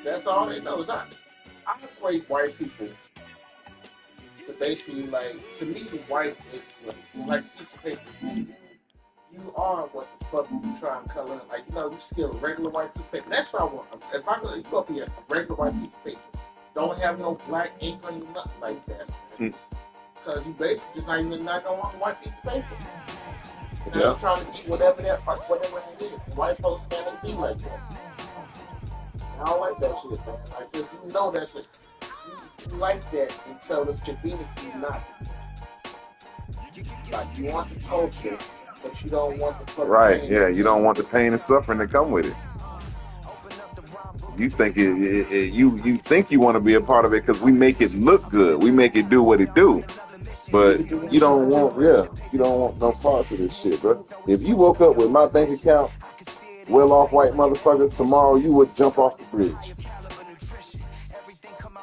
That's all they know. I equate white people to basically like to me white is like a piece of paper. You are what the fuck you try and color. Like you see a regular white piece of paper. That's what I want. If I go up here, a regular white piece of paper, don't have no black ink on you, nothing like that. Because you basically just not gonna want a white piece of paper. Now you're trying to get whatever it is. White folks never seem like that. I don't like that shit, man. Like, if you know that's it. You like that until it's convenient for you not. Like, you want the culture, but you don't want the fucking right, yeah, you don't want the pain and suffering that come with it. You think you think you want to be a part of it because we make it look good. We make it do what it do. But you don't want no parts of this shit, bro. If you woke up with my bank account well-off white motherfucker, tomorrow you would jump off the bridge.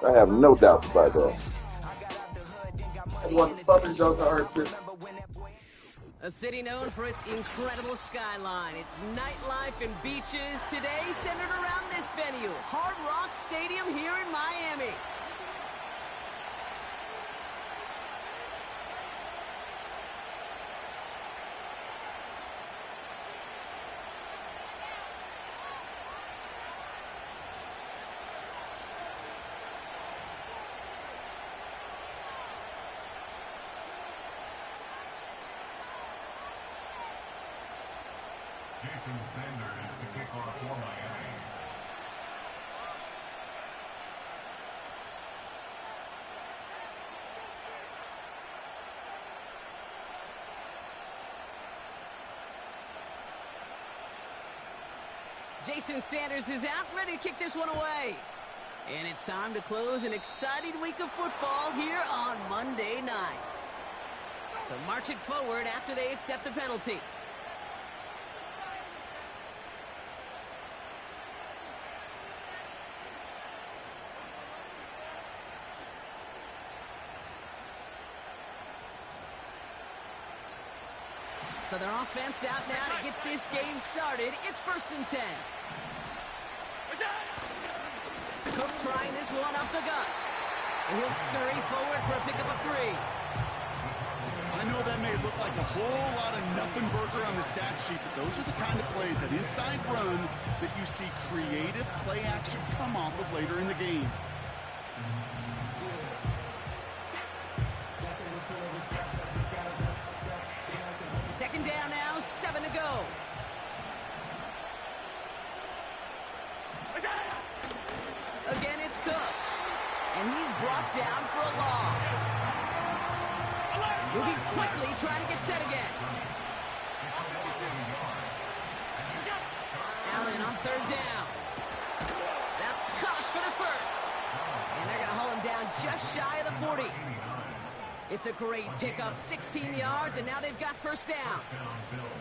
I have no doubts about that. One of the fucking jokes I heard this. A city known for its incredible skyline, its nightlife and beaches, today centered around this venue, Hard Rock Stadium here in Miami. Jason Sanders is the kickoff for Miami. Jason Sanders is out, ready to kick this one away. And it's time to close an exciting week of football here on Monday night. So march it forward after they accept the penalty. So their offense out now to get this game started. It's 1st and 10. Cook trying this one up the gut. And he'll scurry forward for a pickup of 3. I know that may look like a whole lot of nothing burger on the stat sheet, but those are the kind of plays, that inside run, that you see creative play action come off of later in the game. Second down now, 7 to go. Again, it's Cook. And he's brought down for a loss. Moving quickly, trying to get set again. Allen on 3rd down. That's caught for the first. And they're going to hold him down just shy of the 40. It's a great pickup, 16 yards, and now they've got 1st down.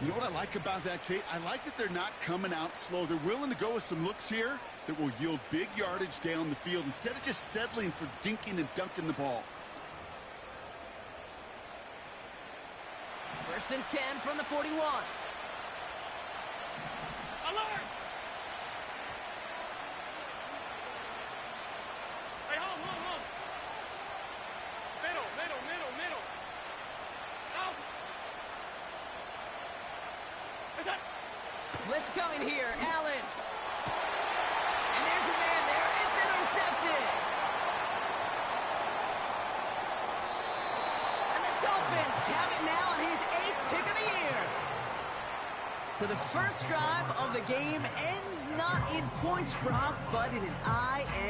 You know what I like about that, Kate? I like that they're not coming out slow. They're willing to go with some looks here that will yield big yardage down the field instead of just settling for dinking and dunking the ball. 1st and 10 from the 41. Alert! Hey, hold. Middle. Out. Is that? Blitz coming here, Allen. And there's a man there. It's intercepted. And the Dolphins have it now on his 8th pick of the year. So the first drive of the game ends not in points, Brock, but in an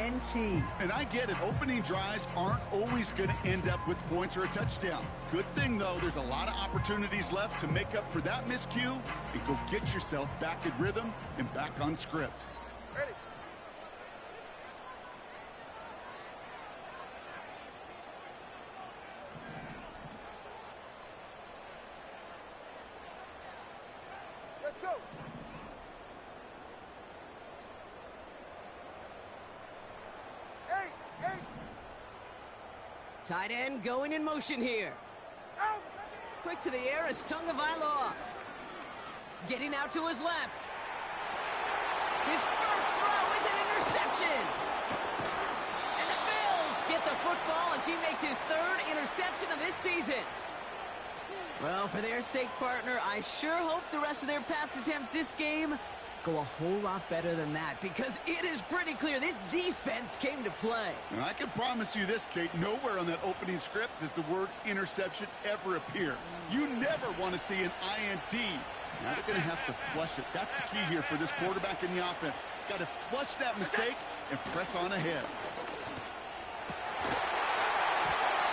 INT. And I get it. Opening drives aren't always going to end up with points or a touchdown. Good thing, though, there's a lot of opportunities left to make up for that miscue and go get yourself back in rhythm and back on script. Ready. Let's go. Hey. Tight end going in motion here. Out. Quick to the air is Tunga Vailoa. Getting out to his left. His first throw is an interception. football as he makes his third interception of this season. Well, for their sake, partner, I sure hope the rest of their pass attempts this game go a whole lot better than that, because it is pretty clear this defense came to play. And I can promise you this, Kate, nowhere on that opening script does the word interception ever appear. You never want to see an INT. Now they're going to have to flush it. That's the key here for this quarterback in the offense. Got to flush that mistake and press on ahead.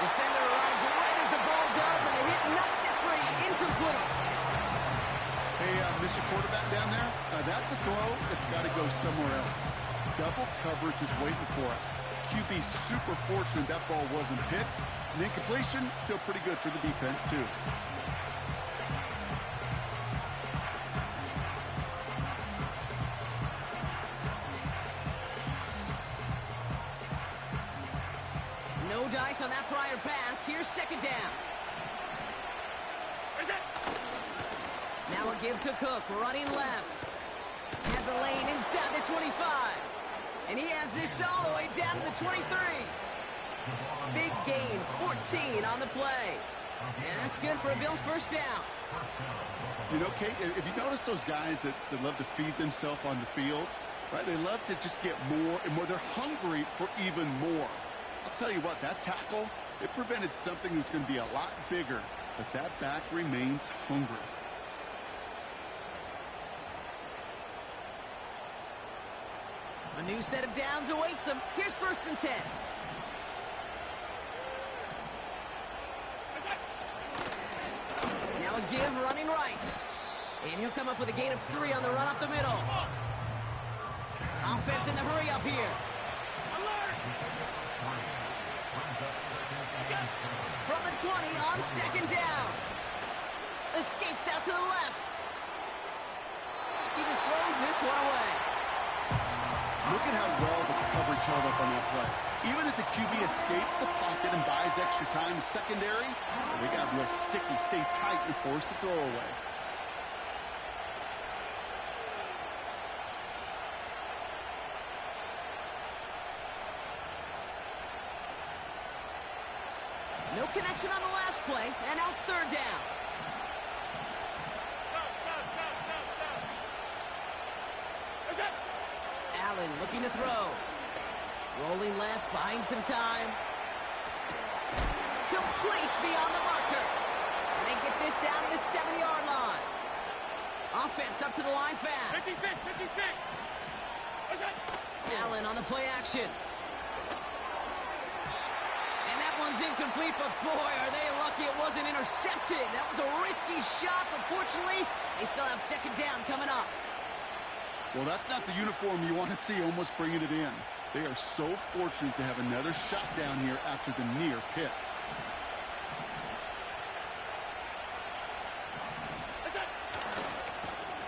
Defender arrives right as the ball does, and the hit knocks it free. Incomplete. Hey, Mr. Quarterback down there, that's a throw that's got to go somewhere else. Double coverage is waiting for it. QB super fortunate that ball wasn't picked. And incompletion, still pretty good for the defense, too. No dice on that prior pass. Here's second down. Now a give to Cook, running left. Has a lane inside the 25. And he has this all the way down to the 23. Big gain, 14 on the play. And that's good for a Bills first down. You know, Kate, if you notice those guys that love to feed themselves on the field, right? They love to just get more and more. They're hungry for even more. I'll tell you what, that tackle, it prevented something that's going to be a lot bigger. But that back remains hungry. A new set of downs awaits him. Here's first and 10. Now a give running right. And he'll come up with a gain of 3 on the run up the middle. Offense in the hurry up here. From the 20 on second down. Escapes out to the left. He just throws this one away. Look at how well the coverage held up on that play. Even as the QB escapes the pocket and buys extra time in secondary, they got real sticky, stay tight, and force the throw away. No connection on the last play, and now it's third down. Allen looking to throw. Rolling left, buying some time. Complete beyond the marker. And they get this down to the 7-yard line. Offense up to the line fast. 56, 56. Allen on the play action. And that one's incomplete, but boy, are they lucky it wasn't intercepted. That was a risky shot, but fortunately, they still have second down coming up. Well, that's not the uniform you want to see almost bringing it in. They are so fortunate to have another shot down here after the near pick.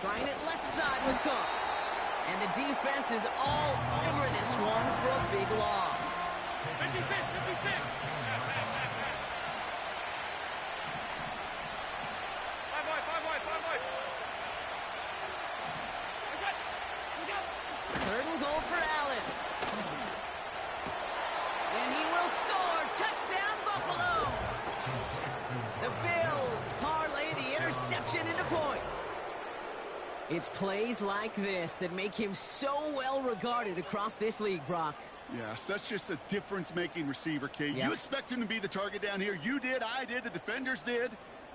Trying it left side with Cook. And the defense is all over this one for a big loss. 56, 56. 5 wide, 5 wide, 5 wide. Third and goal for Allen. And he will score. Touchdown, Buffalo. The Bills parlay the interception into points. It's plays like this that make him so well regarded across this league, Brock. Yeah, such just a difference-making receiver, Kate. Yep. You expect him to be the target down here. You did, I did, the defenders did.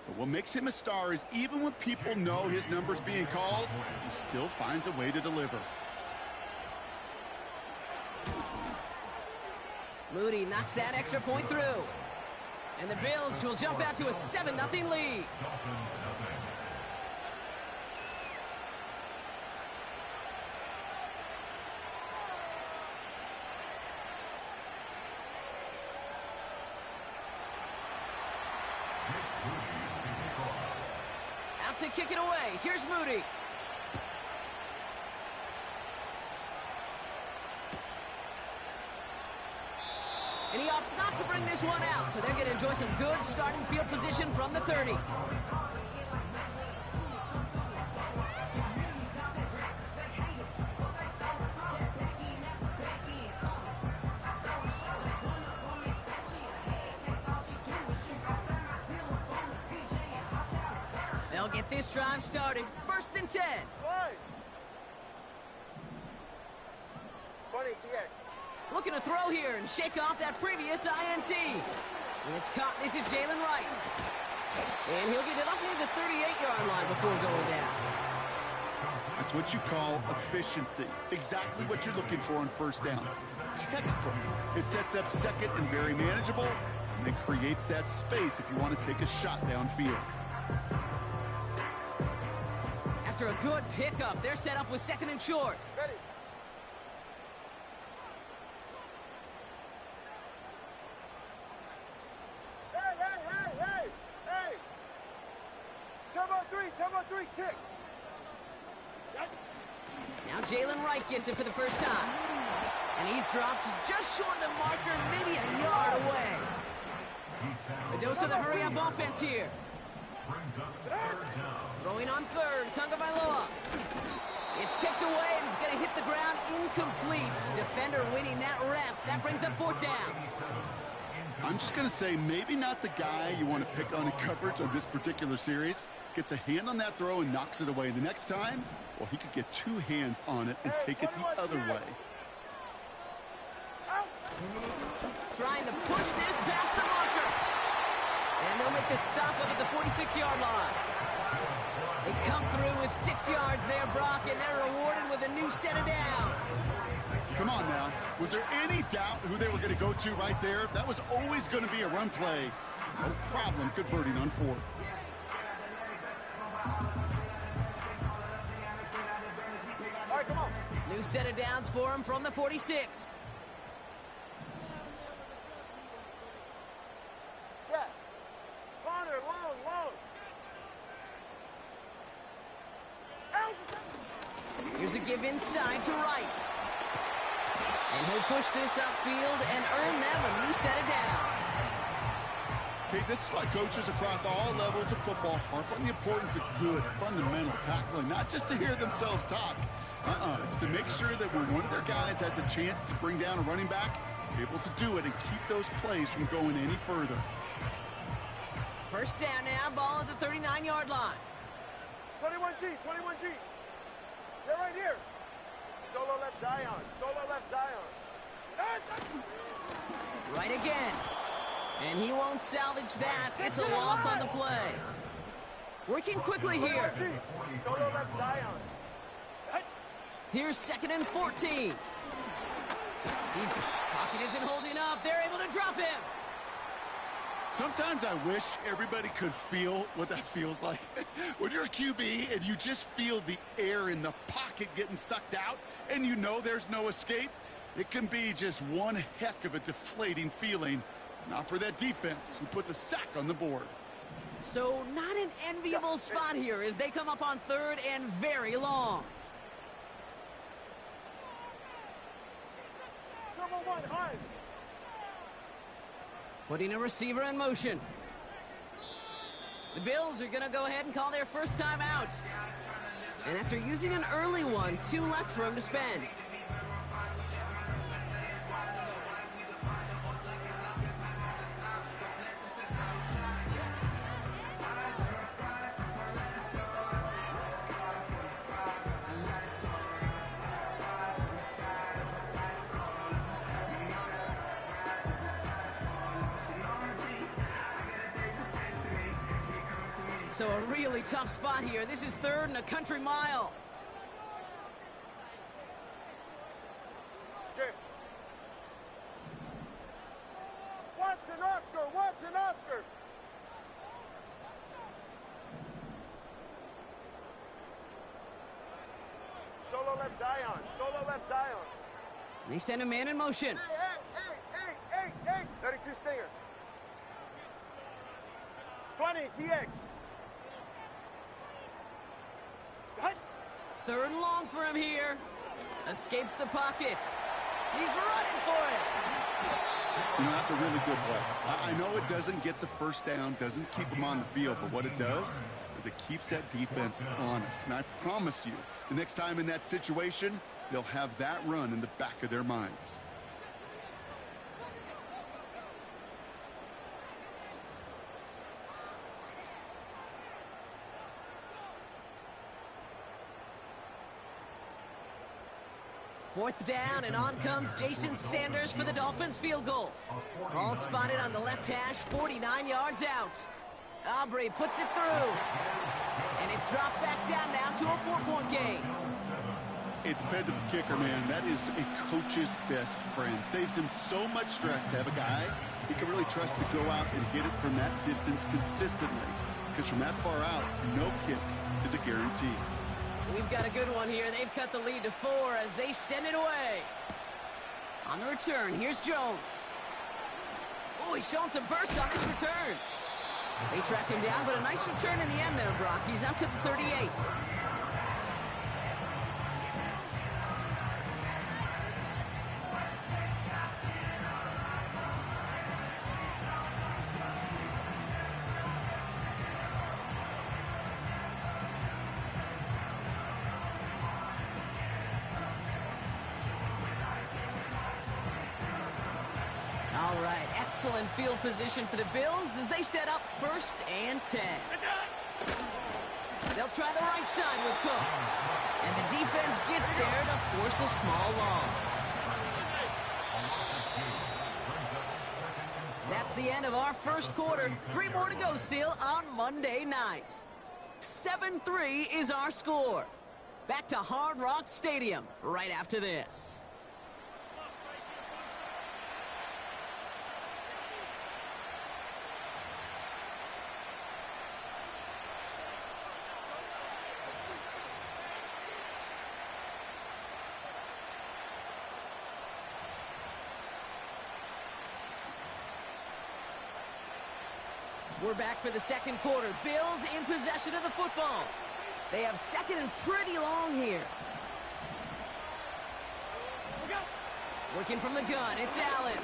But what makes him a star is even when people know his number's being called, he still finds a way to deliver. Moody knocks that extra point through. And the Bills will jump out to a 7-0 lead. Out to kick it away. Here's Moody. And he opts not to bring this one out, so they're going to enjoy some good starting field position from the 30. They'll get this drive started. 1st and 10. Play. 20 TX. Looking to throw here and shake off that previous INT. It's caught. This is Jalen Wright. And he'll get it up near the 38-yard line before going down. That's what you call efficiency. Exactly what you're looking for on 1st down. Textbook. It sets up 2nd and very manageable, and it creates that space if you want to take a shot downfield. After a good pickup, they're set up with 2nd and short. Ready. Hey! Turbo 3, kick. Now Jalen Wright gets it for the first time. And he's dropped just short of the marker, maybe a yard away. A dose of the hurry-up offense here. Throwing on 3rd, Tagovailoa. It's tipped away, and it's going to hit the ground incomplete. Defender winning that rep. That brings up 4th down. I'm just going to say maybe not the guy you want to pick on in coverage on this particular series. Gets a hand on that throw and knocks it away. The next time, well, he could get 2 hands on it and take it the other way. Trying to push this past the marker. And they'll make the stop up at the 46-yard line. They come through with 6 yards there, Brock, and they're rewarded with a new set of downs. Come on now. Was there any doubt who they were going to go to right there? That was always going to be a run play. No problem converting on 4th. All right, come on. New set of downs for him from the 46. Scat. Corner, long. Here's a give inside to Wright. And he'll push this upfield and earn them a new set of downs. Okay, this is why coaches across all levels of football harp on the importance of good, fundamental tackling, not just to hear themselves talk. It's to make sure that when one of their guys has a chance to bring down a running back, be able to do it and keep those plays from going any further. 1st down now, ball at the 39-yard line. 21G. They're right here. Solo left Zion. Right again. And he won't salvage that. It's a loss on the play. Working quickly here. 21G. Solo left Zion. Here's 2nd and 14. His pocket isn't holding up. They're able to drop him. Sometimes I wish everybody could feel what that feels like. When you're a QB and you just feel the air in the pocket getting sucked out and you know there's no escape, it can be just one heck of a deflating feeling. Not for that defense who puts a sack on the board. So not an enviable spot here as they come up on 3rd and very long. Turbo 1, high. Putting a receiver in motion. The Bills are going to go ahead and call their first time out. And after using an early one, 2 left for him to spend. So a really tough spot here. This is 3rd and a country mile. Jim. Watson Oscar. Solo left Zion. They send a man in motion. Hey. 32 Stinger. 20 TX. 3rd and long for him here. Escapes the pocket. He's running for it. You know, that's a really good play. I know it doesn't get the first down, doesn't keep them on the field, but what it does is it keeps that defense honest. And I promise you, the next time in that situation, they'll have that run in the back of their minds. 4th down, and on comes Jason Sanders for the Dolphins field goal. Ball spotted on the left hash, 49 yards out. Aubrey puts it through. And it's dropped back down now to a 4-point game. A dependable kicker, man. That is a coach's best friend. Saves him so much stress to have a guy he can really trust to go out and hit it from that distance consistently. Because from that far out, no kick is a guarantee. We've got a good one here. They've cut the lead to 4 as they send it away. On the return, here's Jones. Oh, he's showing some burst on this return. They track him down, but a nice return in the end there, Brock. He's out to the 38. All right, excellent field position for the Bills as they set up 1st and 10. They'll try the right side with Cook. And the defense gets there to force a small loss. That's the end of our first quarter. 3 more to go still on Monday night. 7-3 is our score. Back to Hard Rock Stadium right after this. We're back for the second quarter. Bills in possession of the football. They have 2nd and pretty long here. Working from the gun, it's Allen.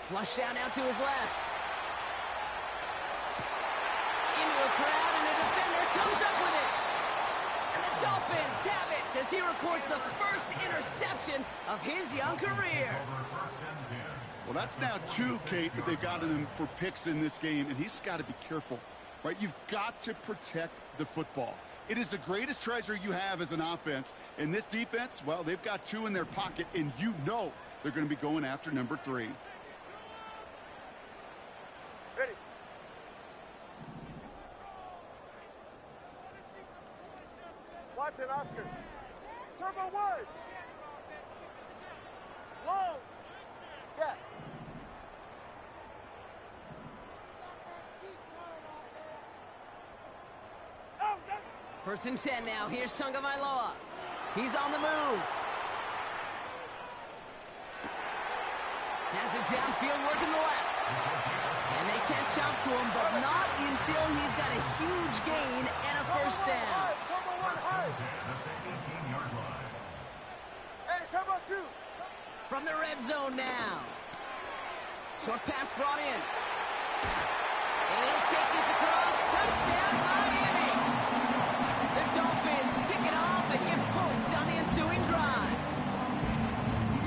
Flush down now to his left. Into a crowd, and the defender comes up with it. And the Dolphins have it as he records the first interception of his young career. Well, that's now 2, Kate, that they've gotten him for picks in this game, and he's got to be careful, right? You've got to protect the football. It is the greatest treasure you have as an offense, and this defense, well, they've got 2 in their pocket, and you know they're going to be going after number 3. Ready. Watson, Oscar. Turbo 1. Long. Scat. 1st and 10 now. Here's Tagovailoa. He's on the move. Has it downfield, working the left. And they catch up to him, but not until he's got a huge gain and a 1st down. Turbo 1 high. Hey, Turbo 2. From the red zone now. Short pass brought in. And he'll take this across. Touchdown, Miami. The Dolphins pick it off and get points on the ensuing drive.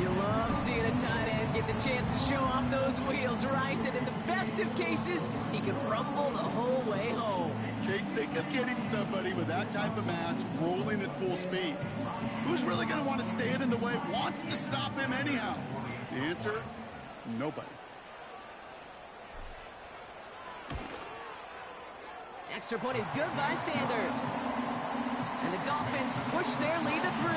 You love seeing a tight end get the chance to show off those wheels, right? And in the best of cases, he can rumble the whole way home. Kate, think of getting somebody with that type of mass rolling at full speed. Who's really going to want to stand in the way, wants to stop him anyhow? The answer, nobody. Extra point is good by Sanders. And the Dolphins push their lead to 3.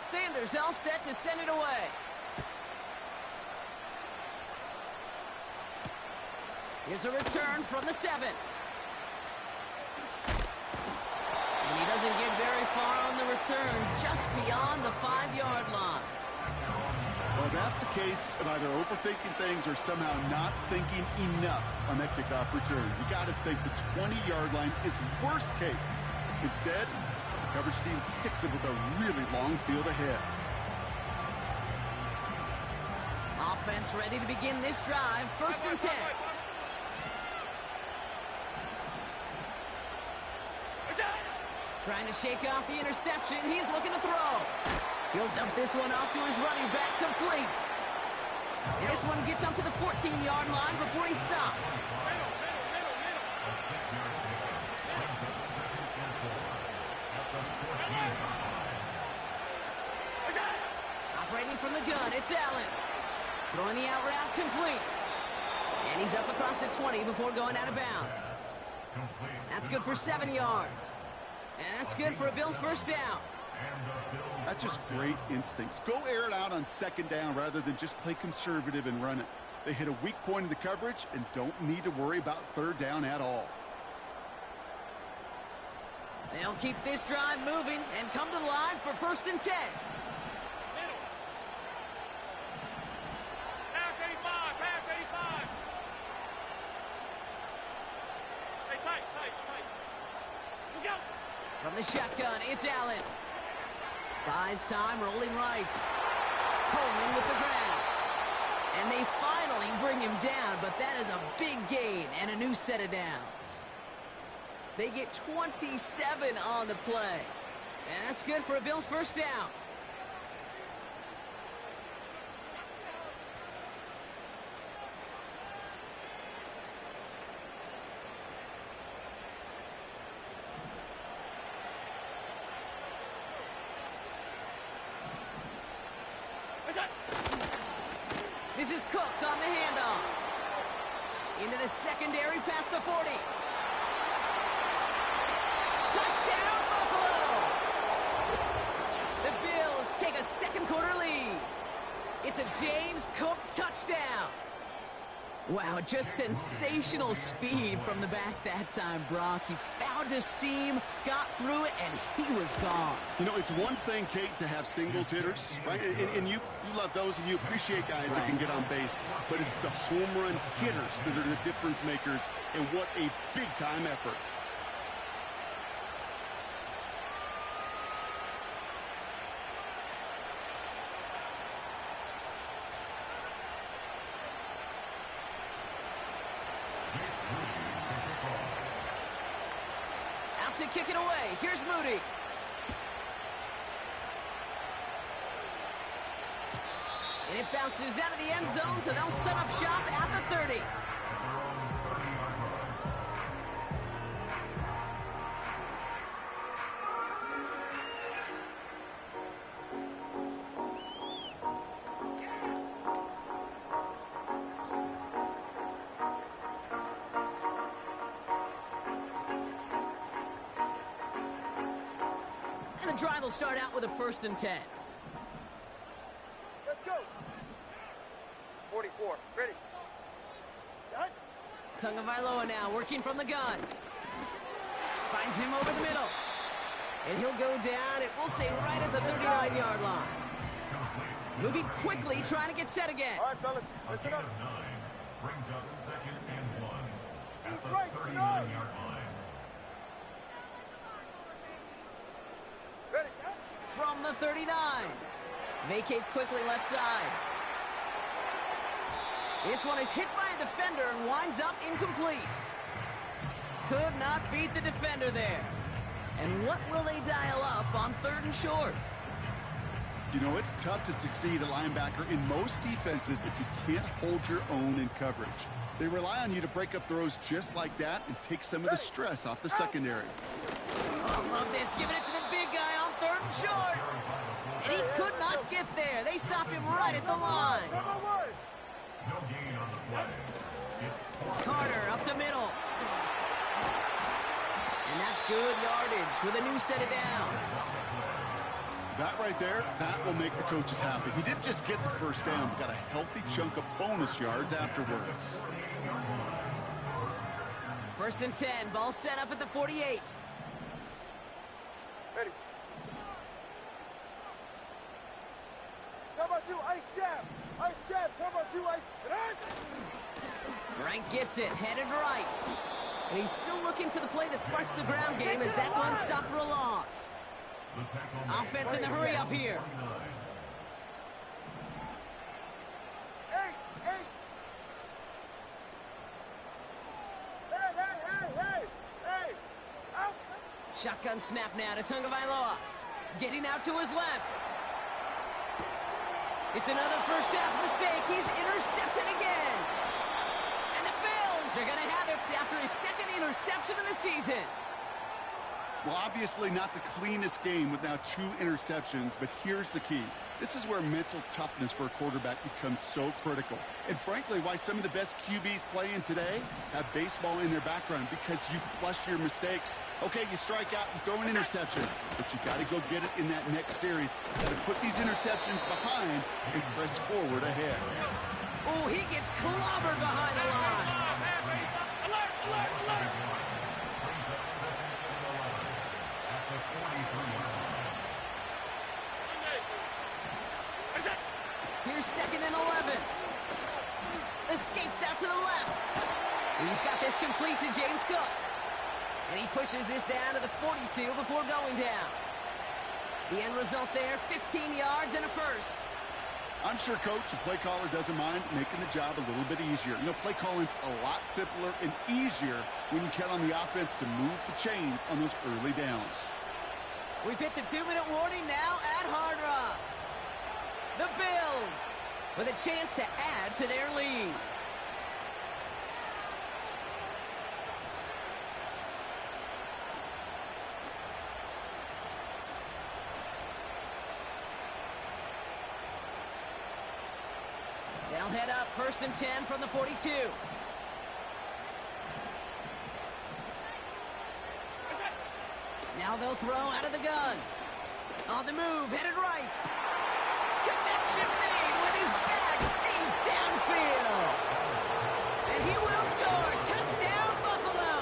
Sanders all set to send it away. Here's a return from the 7. And he doesn't get very far on the return, just beyond the 5-yard line. Well, that's a case of either overthinking things or somehow not thinking enough on that kickoff return. You got to think the 20-yard line is worst case. Instead, the coverage team sticks it with a really long field ahead. Offense ready to begin this drive. 1st and 10. Trying to shake off the interception. He's looking to throw. He'll dump this one off to his running back, complete. And this one gets up to the 14-yard line before he stopped. Operating from the gun, it's Allen. Throwing the out route, complete. And he's up across the 20 before going out of bounds. That's good for 7 yards. And that's good for a Bills first down. That's just great instincts. Go air it out on second down rather than just play conservative and run it. They hit a weak point in the coverage and don't need to worry about third down at all. They'll keep this drive moving and come to the line for 1st and 10. From the shotgun, it's Allen. Buys time, rolling right. Coleman with the grab. And they finally bring him down, but that is a big gain and a new set of downs. They get 27 on the play. And that's good for a Bills first down. This is Cook on the handoff. Into the secondary past the 40. Touchdown, Buffalo! The Bills take a second quarter lead. It's a James Cook touchdown. Wow, just sensational speed from the back that time, Brock. He found a seam, got through it, and he was gone. You know, it's one thing, Kate, to have singles hitters, right? And you love those, and you appreciate guys that can get on base. But it's the home run hitters that are the difference makers, and what a big-time effort. To kick it away. Here's Moody. And it bounces out of the end zone, so they'll set up shop at the 30. And the drive will start out with a 1st and 10. Let's go. 44. Ready. Set. Tagovailoa now working from the gun. Finds him over the middle. And he'll go down, it will say right at the 39-yard line. Moving quickly, trying to get set again. All right, fellas, listen up. Brings up 2nd and 1 at He's the right, 39-yard line. Ready. From the 39. Vacates quickly left side. This one is hit by a defender and winds up incomplete. Could not beat the defender there. And what will they dial up on 3rd and short? You know, it's tough to succeed at linebacker in most defenses if you can't hold your own in coverage. They rely on you to break up throws just like that and take some of the stress off the secondary. Oh, love this. Giving it to the big guy on 3rd and short. And he could not get there. They stop him right at the line. Number 1. No gain on the play. It's Carter up the middle. And that's good yardage with a new set of downs. That right there, that will make the coaches happy. He didn't just get the first down, but got a healthy chunk of bonus yards afterwards. 1st and 10. Ball set up at the 48. Ready. Turbo 2, ice jab. Ice jab, turbo 2, ice. Rank gets it, headed right. And he's still looking for the play that sparks the ground game as that one stopped for a loss. Offense in the hurry up here. Hey, hey. Hey, hey, hey, hey, hey. Out. Shotgun snap now to Tagovailoa. Getting out to his left. It's another first half mistake. He's intercepted again. And the Bills are going to have it after his second interception of the season. Well, obviously not the cleanest game with now 2 interceptions, but here's the key. This is where mental toughness for a quarterback becomes so critical. And frankly, why some of the best QBs playing today have baseball in their background, because you flush your mistakes. Okay, you strike out and throw an interception, but you got to go get it in that next series. Got to put these interceptions behind and press forward ahead. Oh, he gets clobbered behind the line. Here's 2nd and 11. Escapes out to the left. He's got this complete to James Cook. And he pushes this down to the 42 before going down. The end result there, 15 yards and a first. I'm sure coach and play caller doesn't mind making the job a little bit easier. You know, play calling's a lot simpler and easier when you count on the offense to move the chains on those early downs. We've hit the 2-minute warning now at Hard Rock. The Bills with a chance to add to their lead. They'll head up 1st and 10 from the 42. Now they'll throw out of the gun. On the move, headed right. Connection made with his back deep downfield. And he will score. Touchdown, Buffalo.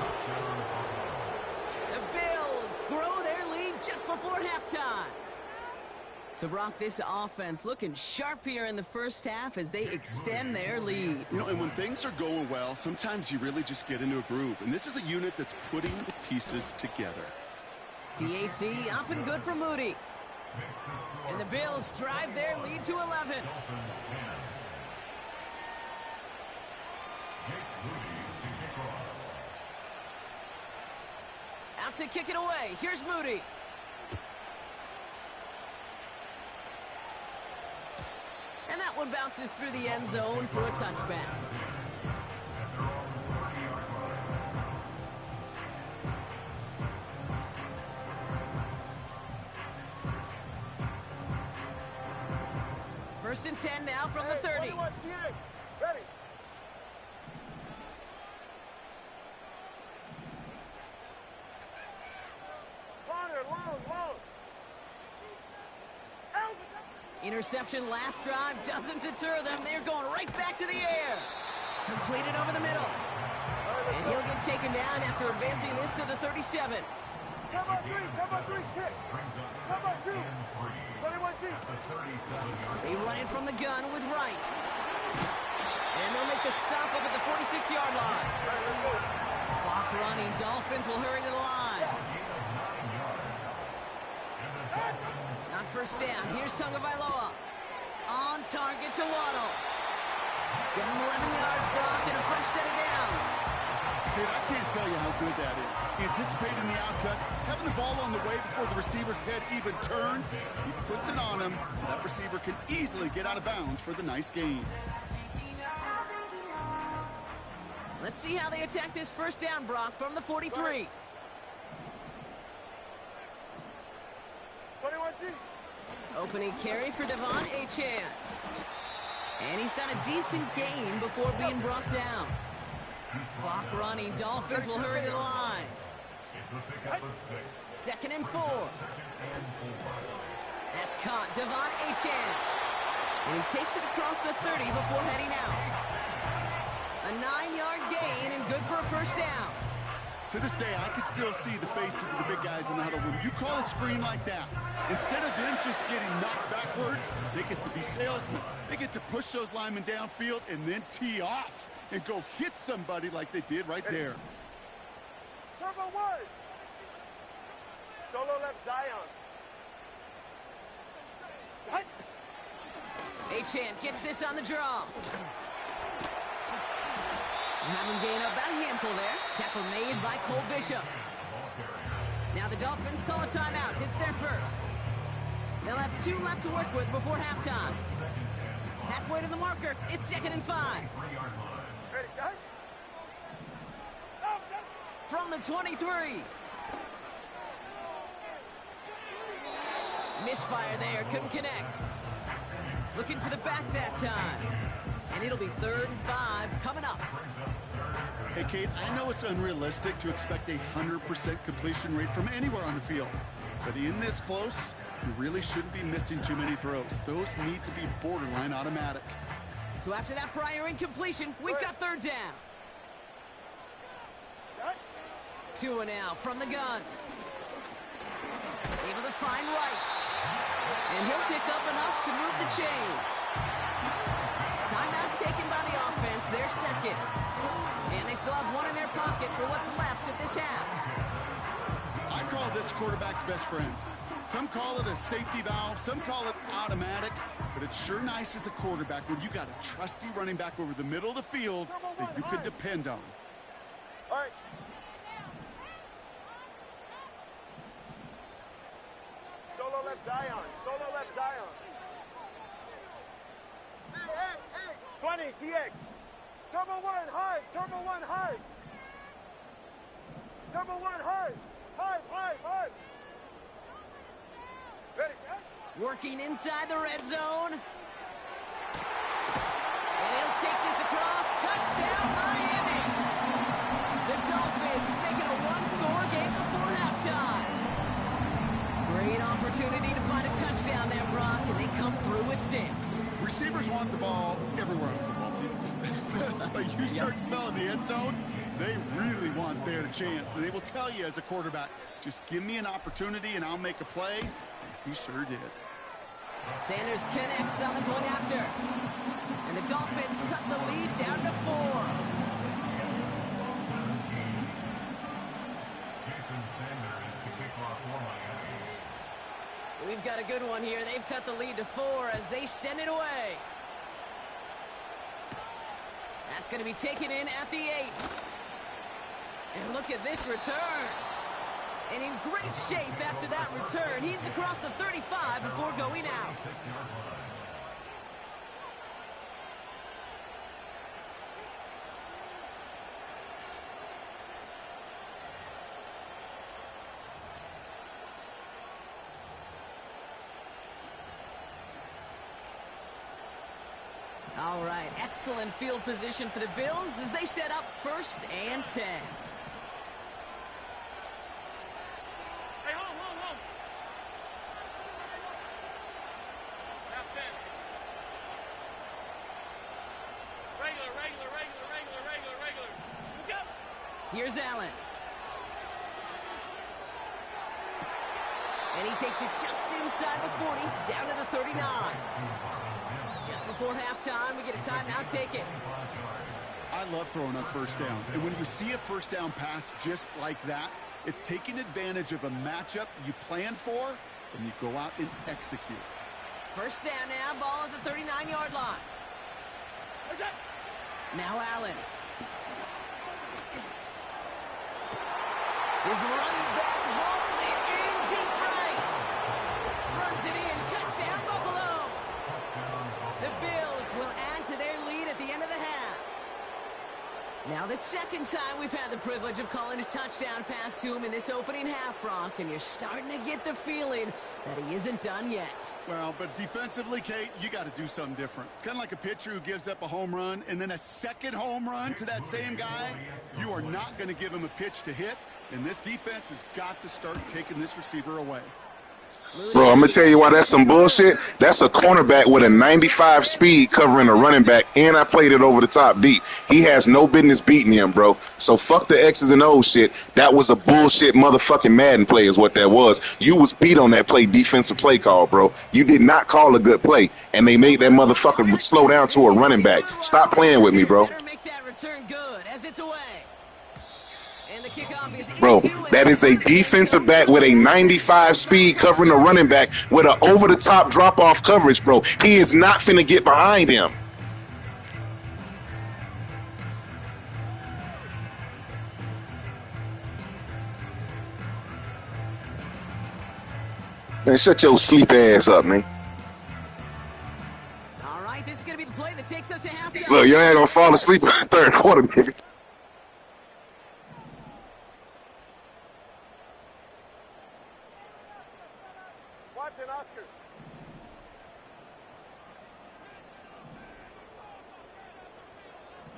The Bills grow their lead just before halftime. So, Brock, this offense looking sharp here in the first half as they extend their lead. You know, and when things are going well, sometimes you really just get into a groove. And this is a unit that's putting the pieces together. PAT up and good for Moody. And the Bills drive their lead to 11. Out to kick it away. Here's Moody. And that one bounces through the end zone for a touchback. First and 10 now from the 30. 21, ready. Corner, long. Interception last drive doesn't deter them. They're going right back to the air. Completed over the middle. And he'll get taken down after advancing this to the 37. Come on, three, kick. Come on, 2. 21G. They run it from the gun with Wright. And they'll make the stop up at the 46-yard line. Clock running. Dolphins will hurry to the line. Not first down. Here's Tagovailoa. On target to Waddle. Give him 11 yards, Brock, and a fresh set of downs. Dude, I can't tell you how good that is. Anticipating the outcut, having the ball on the way before the receiver's head even turns. He puts it on him so that receiver can easily get out of bounds for the nice gain. Let's see how they attack this first down, Brock, from the 43. 21G. Opening carry for Devon Achane. And he's got a decent gain before being brought down. Clock running. Dolphins will hurry to the line. 2nd and 4. That's caught. Devon Achane. And he takes it across the 30 before heading out. A 9-yard gain and good for a first down. To this day, I can still see the faces of the big guys in the huddle. When you call a screen like that, instead of them just getting knocked backwards, they get to be salesmen. They get to push those linemen downfield and then tee off and go hit somebody like they did right there. Turbo 1. Solo left Zion. Achane gets this on the draw. Have him gain about a handful there. Tackle made by Cole Bishop. Now the Dolphins call a timeout. It's their first. They'll have 2 left to work with before halftime. Halfway to the marker. It's 2nd and 5. Ready, shot. From the 23. Misfire there. Couldn't connect. Looking for the back that time. And it'll be 3rd and 5 coming up. Hey, Kate, I know it's unrealistic to expect a 100% completion rate from anywhere on the field. But in this close, you really shouldn't be missing too many throws. Those need to be borderline automatic. So after that prior incompletion, we've got 3rd down. 2 now from the gun. Able to find Wright. And he'll pick up enough to move the chains. Timeout taken by the offense, their second. And they still have 1 in their pocket for what's left of this half. I call this quarterback's best friend. Some call it a safety valve, some call it automatic, but it's sure nice as a quarterback when you got a trusty running back over the middle of the field that you could depend on. All right. Solo left Zion. Solo left Zion. Hey. 20, TX. Turbo 1, high. Turbo 1, high. Turbo 1, high. High. Ready, shot. Working inside the red zone. And he'll take this across. Touchdown, Miami. The Dolphins making a 1-score game before halftime. Great opportunity to find a touchdown there, Brock, and they come through with 6. Receivers want the ball everywhere on the football field. But you start smelling the end zone, they really want their chance. And they will tell you as a quarterback, just give me an opportunity and I'll make a play. And he sure did. Sanders connects on the point after. And the Dolphins cut the lead down to 4. We've got a good one here. They've cut the lead to 4 as they send it away. That's going to be taken in at the 8. And look at this return. And in great shape after that return. He's across the 35 before going out. All right, excellent field position for the Bills as they set up 1st and 10. Hey, hold. Half 10. Regular. Look out. Here's Allen. And he takes it just inside the 40, down to the 39. Just before halftime, we get a timeout taken. I love throwing on 1st down. And when you see a 1st down pass just like that, it's taking advantage of a matchup you planned for, and you go out and execute. 1st down now, ball at the 39-yard line. Now Allen. His running back hauls it in deep right. Runs it in. Touchdown, Buffalo. The Bills will add to their lead at the end of the half. Now the 2nd time we've had the privilege of calling a touchdown pass to him in this opening half, Brock, and you're starting to get the feeling that he isn't done yet. Well, but defensively, Kate, you got to do something different. It's kind of like a pitcher who gives up a home run and then a 2nd home run to that same guy. You are not going to give him a pitch to hit, and this defense has got to start taking this receiver away. Bro, I'm going to tell you why that's some bullshit. That's a cornerback with a 95 speed covering a running back, and I played it over the top deep. He has no business beating him, bro. So fuck the X's and O's shit. That was a bullshit motherfucking Madden play is what that was. You was beat on that play, defensive play call, bro. You did not call a good play, and they made that motherfucker slow down to a running back. Stop playing with me, bro. Better make that return good as it's away. And the kickoff is Bro, that is a defensive back with a 95 speed covering a running back with an over-the-top drop-off coverage, bro. He is not finna get behind him. Man, shut your sleep ass up, man. All right, this is going to be the play that takes us to halftime. Look, you ain't gonna fall asleep in the third quarter, baby. Watson, Oscar.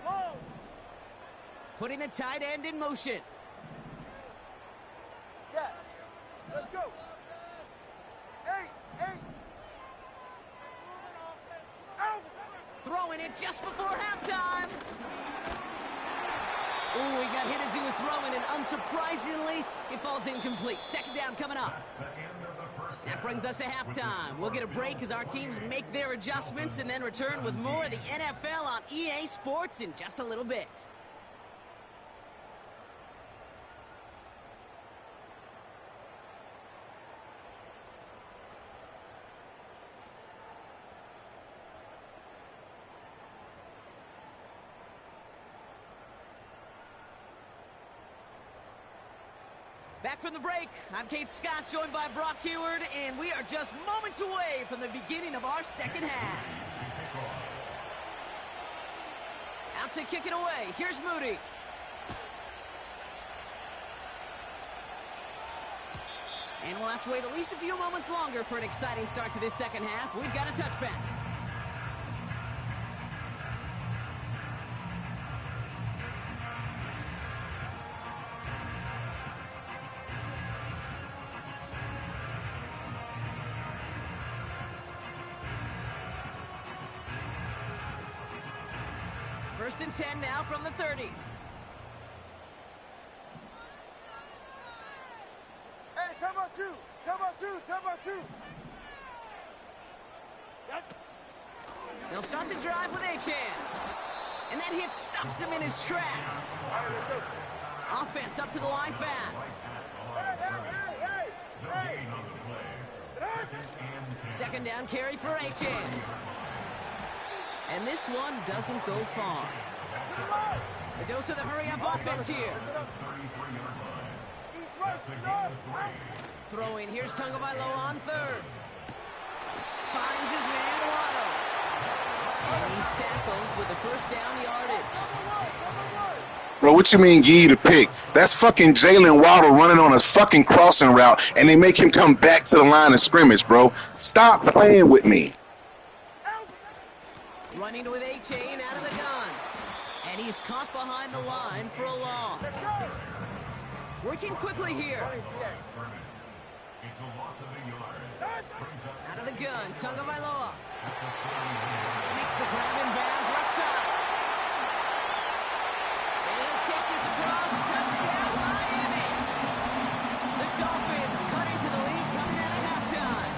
Low. Putting the tight end in motion. Scat. Let's go. Eight. Out. Throwing it just before halftime. Ooh, he got hit as he was throwing, and unsurprisingly, it falls incomplete. Second down coming up. That brings us to halftime. We'll get a break as our teams make their adjustments and then return with more of the NFL on EA Sports in just a little bit. Back from the break, I'm Kate Scott, joined by Brock Heward, and we are just moments away from the beginning of our second half. Out to kick it away. Here's Moody. And we'll have to wait at least a few moments longer for an exciting start to this second half. We've got a touchback. First and 10 now from the 30. Hey, timeout two. They'll start the drive with Achan. And that hit stops him in his tracks. Offense up to the line fast. Hey. Second down carry for Achan. And this one doesn't go far. A dose of the hurry-up offense here. Throwing, here's Tagovailoa on third. Finds his man, Waddle. And he's tackled with the first down yardage. Bro, what you mean give you the pick? That's fucking Jalen Waddle running on a fucking crossing route, and they make him come back to the line of scrimmage, bro. Stop playing with me. Running with Achan out of the gun. And he's caught behind the line for a loss. Working quickly here. Out of the gun, Tagovailoa. Makes the grab in bounds, left side. And he'll take this across, touchdown, Miami. The Dolphins cut into the lead coming out of halftime.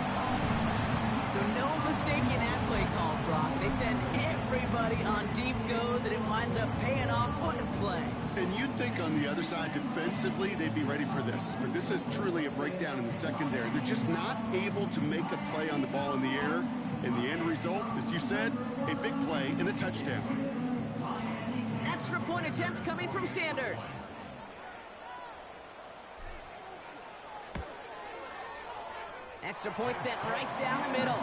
So no mistake in that play call, Brock. They send everybody on deep goes, and it winds up paying off. What a play. And you'd think on the other side, defensively, they'd be ready for this. But this is truly a breakdown in the secondary. They're just not able to make a play on the ball in the air. And the end result, as you said, a big play and a touchdown. Extra point attempt coming from Sanders. Extra point sent right down the middle.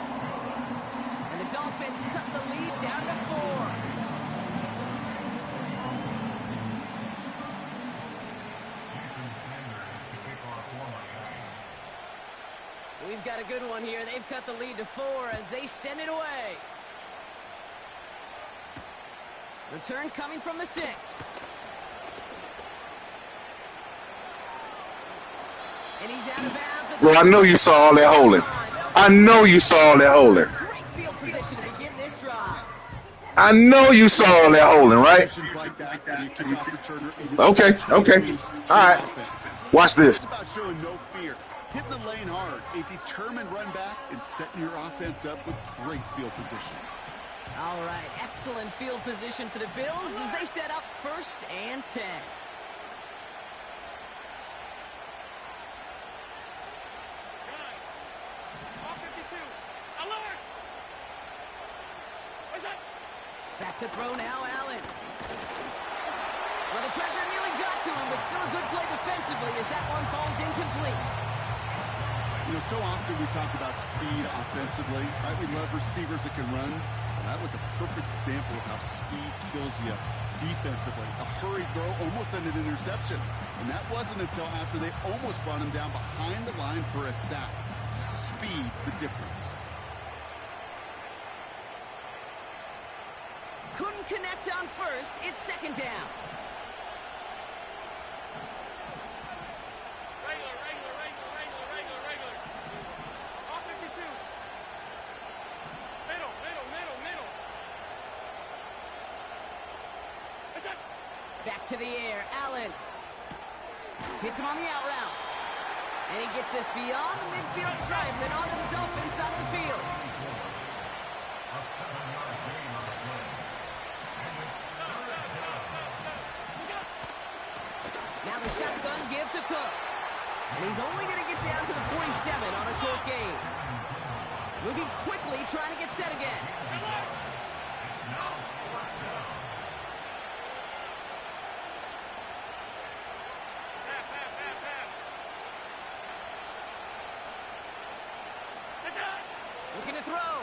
And the Dolphins cut the lead down to 4. We've got a good one here. They've cut the lead to 4 as they send it away. Return coming from the 6. And he's out of bounds. Bro, I know you saw all that holding. I know you saw all that holding. Great field position to begin this drive. I know you saw all that holding, right? Positions like that, when you kick off returner, it is Okay. All right. offense. Watch this. It's about showing no fear, hitting the lane hard, a determined run back, and setting your offense up with great field position. All right, excellent field position for the Bills as they set up 1st and 10. Back to throw now, Allen. Well, the pressure nearly got to him, but still a good play defensively as that one falls incomplete. You know, so often we talk about speed offensively, right? We love receivers that can run. Well, that was a perfect example of how speed kills you defensively. A hurried throw almost ended an interception. And that wasn't until after they almost brought him down behind the line for a sack. Speed's the difference. Couldn't connect on first. It's second down. Back to the air, Allen. Hits him on the out route. And he gets this beyond the midfield stripe and onto the Dolphins side of the field. A 7-yard gain on the play. Now the shotgun give to Cook. And he's only going to get down to the 47 on a short gain. Moving quickly, trying to get set again. Looking to throw.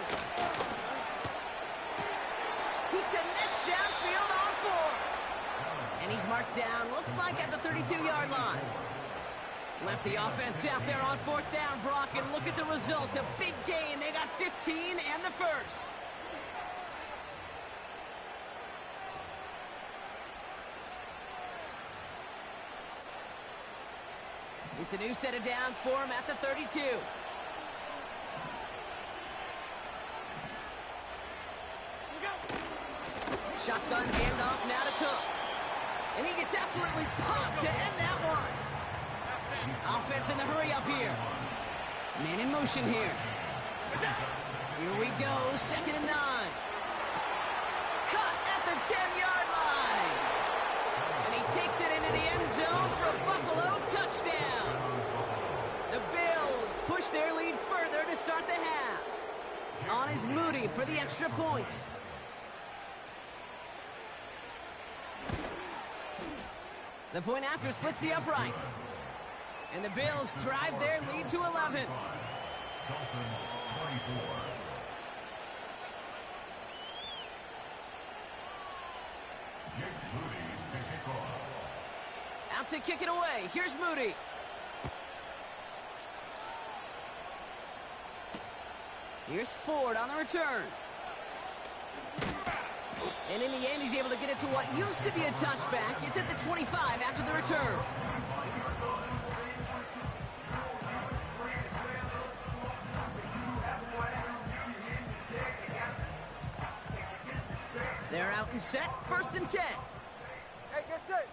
He connects downfield on 4. And he's marked down, looks like at the 32-yard line. Left the offense out there on 4th down, Brock, and look at the result. A big gain. They got 15 and the first. It's a new set of downs for him at the 32. Shotgun handoff now to Cook. And he gets absolutely popped to end that one. Offense in the hurry up here. Man in motion here. Here we go, 2nd and 9. Cut at the 10-yard line. And he takes it into the end zone for a Buffalo touchdown. The Bills push their lead further to start the half. On is Moody for the extra point. The point after splits the uprights. And the Bills drive their lead to 11. Dolphins 24. Jake Moody to kick off. Out to kick it away. Here's Moody. Here's Ford on the return. And in the end, he's able to get it to what used to be a touchback. It's at the 25 after the return. They're out and set. 1st and 10. Hey, get set.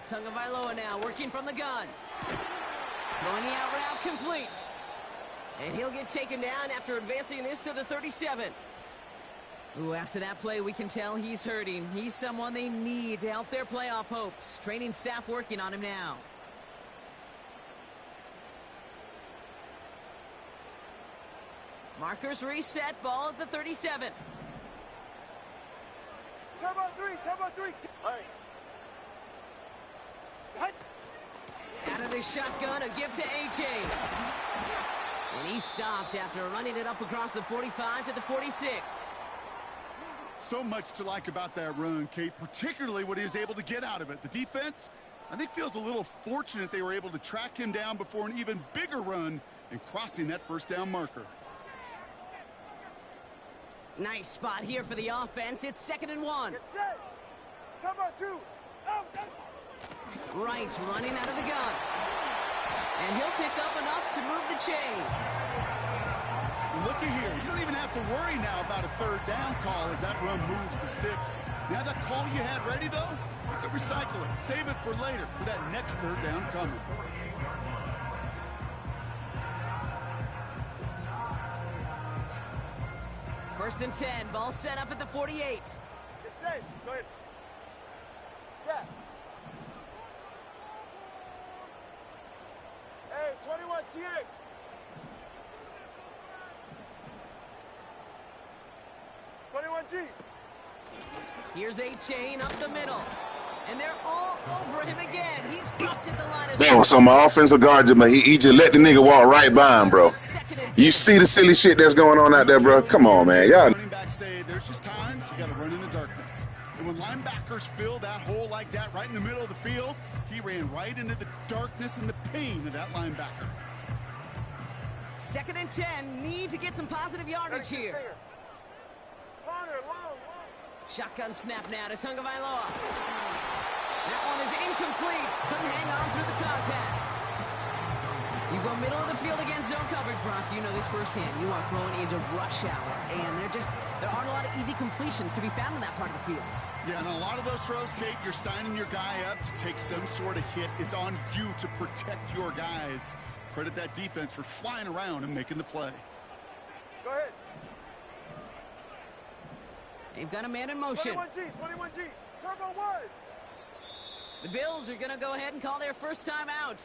Tagovailoa now working from the gun. Throwing the out route complete. And he'll get taken down after advancing this to the 37. Ooh, after that play, we can tell he's hurting. He's someone they need to help their playoff hopes. Training staff working on him now. Markers reset, ball at the 37. Turbo 3, turbo 3. All right. Out of the shotgun, a give to AJ. And he stopped after running it up across the 45 to the 46. So much to like about that run, Kate, particularly what he was able to get out of it. The defense, I think, feels a little fortunate they were able to track him down before an even bigger run and crossing that 1st down marker. Nice spot here for the offense. It's 2nd and 1. Get set. Come on, 2. Out. Right, running out of the gun. And he'll pick up enough to move the chains. Looky here. You don't even have to worry now about a 3rd down call as that run moves the sticks. Now that call you had ready, though, you can recycle it. Save it for later for that next 3rd down coming. First and 10. Ball set up at the 48. Get set. Go ahead. Step. Hey, 21, TA. 21G. Here's A-Chain up the middle. And they're all over him again. He's dropped at the line of Bro, so my offensive guard, he just let the nigga walk right by him, bro. You see the silly shit that's going on out there, bro? Come on, man. Y'all. Running backs say there's just times you got to run in the darkness. And when linebackers fill that hole like that right in the middle of the field, he ran right into the darkness and the pain of that linebacker. 2nd and 10. Need to get some positive yardage here. Connor, long. Shotgun snap now to Tagovailoa. That one is incomplete. Couldn't hang on through the contact. You go middle of the field against zone coverage, Brock. You know this firsthand. You are throwing into rush hour, and there aren't a lot of easy completions to be found in that part of the field. Yeah, and a lot of those throws, Kate, you're signing your guy up to take some sort of hit. It's on you to protect your guys. Credit that defense for flying around and making the play. Go ahead. They've got a man in motion. 21G. Turbo 1. The Bills are going to go ahead and call their first time out,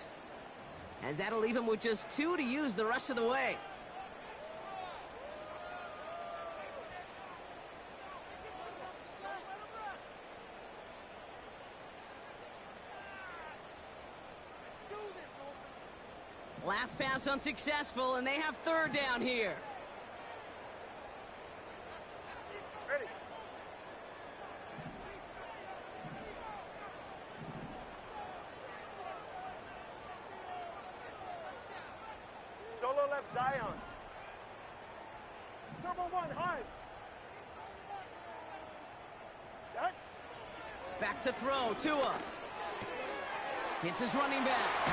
as that'll leave them with just 2 to use the rest of the way. Last pass unsuccessful, and they have 3rd down here. Ready. Solo left Zion. Turbo 1, high. Set. Back to throw, Tua. Hits his running back.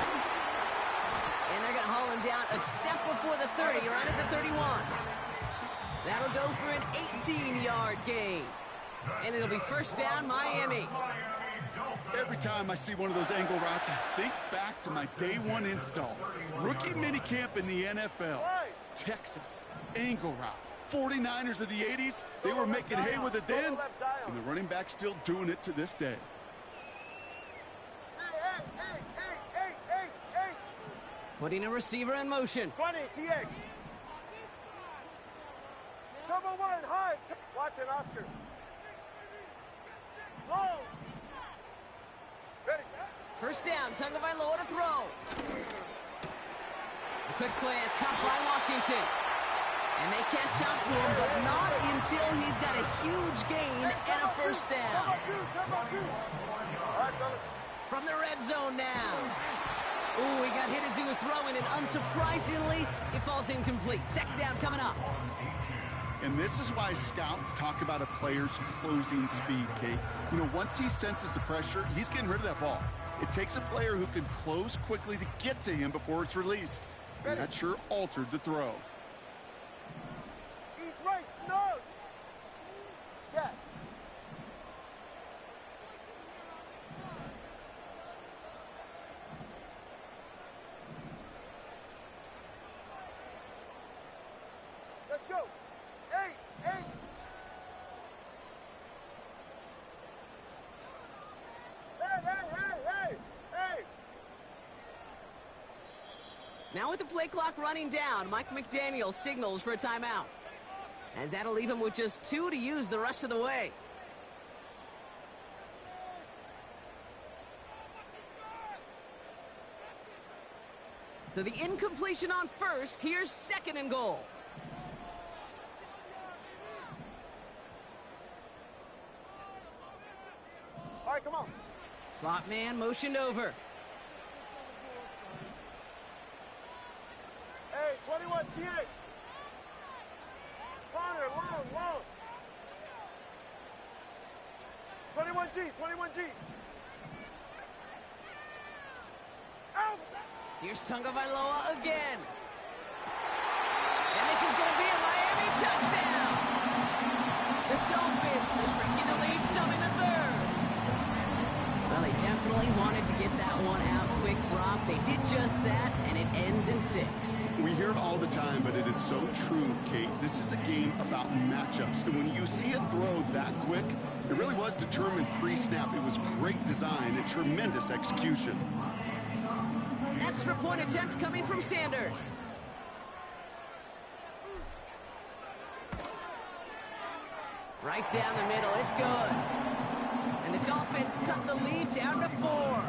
And they're going to haul him down a step before the 30, right at the 31. That'll go for an 18-yard gain. And it'll be 1st down, Miami. Every time I see one of those angle routes, I think back to my day 1 install. Rookie minicamp in the NFL. Texas, angle route. 49ers of the 80s, they were making hay with it then, and the running back's still doing it to this day. Putting a receiver in motion. 20, TX. Turbo 1, high. Watson, Oscar. Long. Ready, set. 1st down, Tagovailoa to throw. A quick slant caught by Washington. And they can't chop to him, but not until he's got a huge gain and a 1st down. Turbo 2. All right, fellas. From the red zone now. Ooh, he got hit as he was throwing, and unsurprisingly, it falls incomplete. 2nd down coming up. And this is why scouts talk about a player's closing speed, Kate. You know, once he senses the pressure, he's getting rid of that ball. It takes a player who can close quickly to get to him before it's released. And that sure altered the throw. East right, snug. Scat. Let's go. 8. Hey. Now with the play clock running down, Mike McDaniel signals for a timeout, as that'll leave him with just 2 to use the rest of the way. So the incompletion on 1st. Here's 2nd and goal. All right, come on. Slot man motioned over. Hey, 21, TX. Connor, long. 21G. Out. Here's Tagovailoa again. And this is going to be a Miami touchdown. The Dolphins shrinking the lead some in the 3rd. Well, they definitely wanted to get that one out quick, Brock. They did just that, and it ends in 6. We hear it all the time, but it is so true, Kate. This is a game about matchups. And when you see a throw that quick, it really was determined pre-snap. It was great design and tremendous execution. Extra point attempt coming from Sanders. Right down the middle, it's good. And the Dolphins cut the lead down to 4.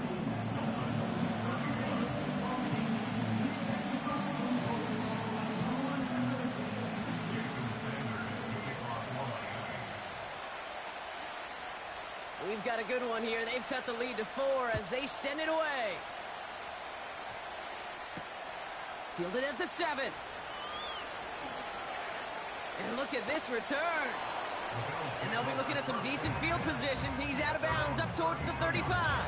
We've got a good one here. They've cut the lead to 4 as they send it away. Fielded at the 7. And look at this return. And they'll be looking at some decent field position. He's out of bounds up towards the 35.